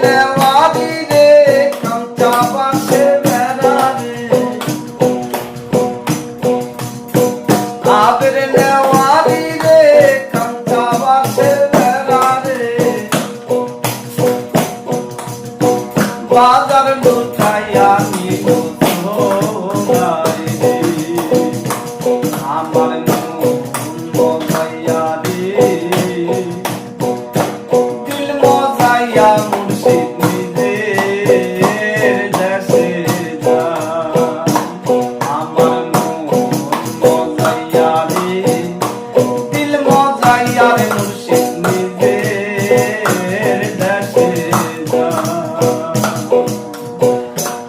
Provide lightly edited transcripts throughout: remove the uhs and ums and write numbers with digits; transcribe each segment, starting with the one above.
নেওয়ারি রে কাঞ্চা বাসে বেড়া রে আবের নেওয়ারি রে কাঞ্চা বাসে বেড়া রে বাজার লুটাইয়া নিল সোনারি রে আমার মন মজাইয়া রে দিল মজাইয়া মুর্শিদ নিজের দেশে যায় আমার মন মজাইয়া রে দিল মজাইয়া রে মুর্শিদ নিজের দেশে যায়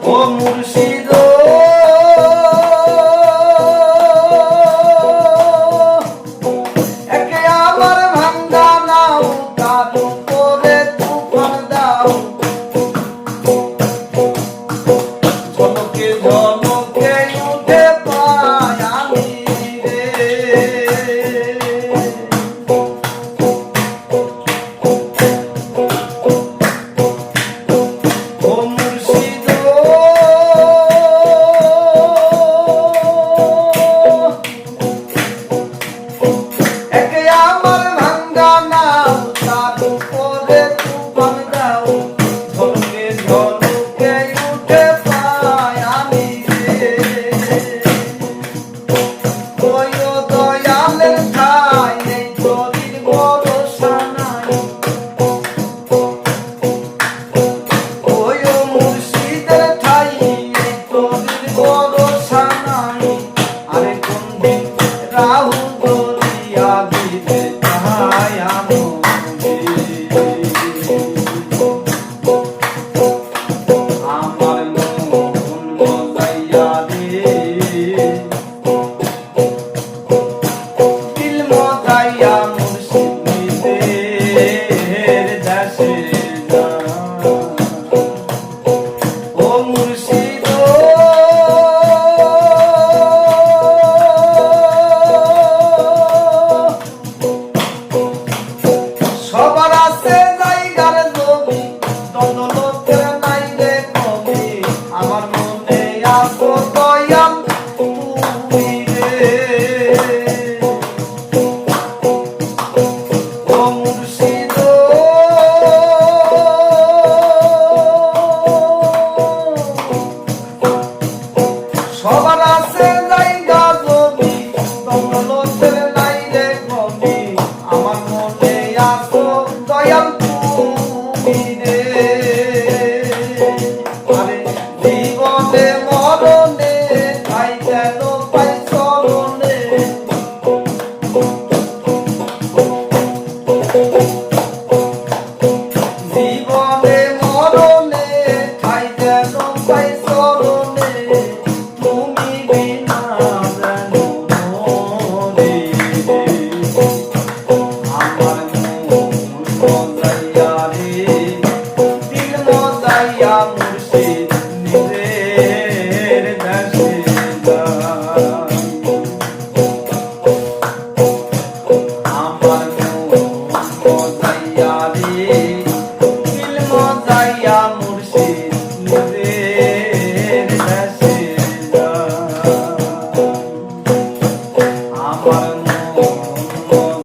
ও মুর্শিদ একে আমার ভাঙ্গা নাও তার উপরে তুফান দাও ঝলকে ঝলকে উঠে পাই আমি রে ও মুর্শিদ একে আমার ভাঙ্গা নাও তার উপরে তুফান দাও ঝলকে ঝলকে উঠে পাই আমি রে ওই ও দয়ালের ঠাই নেই তোরির ভরসা নাই ওই ও মুর্শিদের ঠাই নেই তোরির ভরসা নাই আরে কোন দিন রাহু দরিয়া দিতে চাই আমি আমার মন মজাইয়া রে দিল মজাইয়া মুর্শিদ নিজের দেশে যায় ও মুর্শিদ সবার আছে জায়গার জমি দৌলতের নাই রে কমি আমার মনে আসো দয়াল তুমি রে ও মুর্শিদ সবার আছে জায়গা জমি দৌলতের নাই রে কমি আমার মনে আসো দয়াল তুমি রে আরে জীবনে মরণে তাই যেন পাই চরণে জীবনে মরণে তাই যেন পাই চরণে তুমি বিনা যেন মরে আমার মন মজাইয়া রে দিল মজাইয়া মুর্শিদ নিজের দেশে যায় আমার মন মজাইয়া রে দিল মজাইয়া মুর্শিদ নিজের দেশে যায় আমার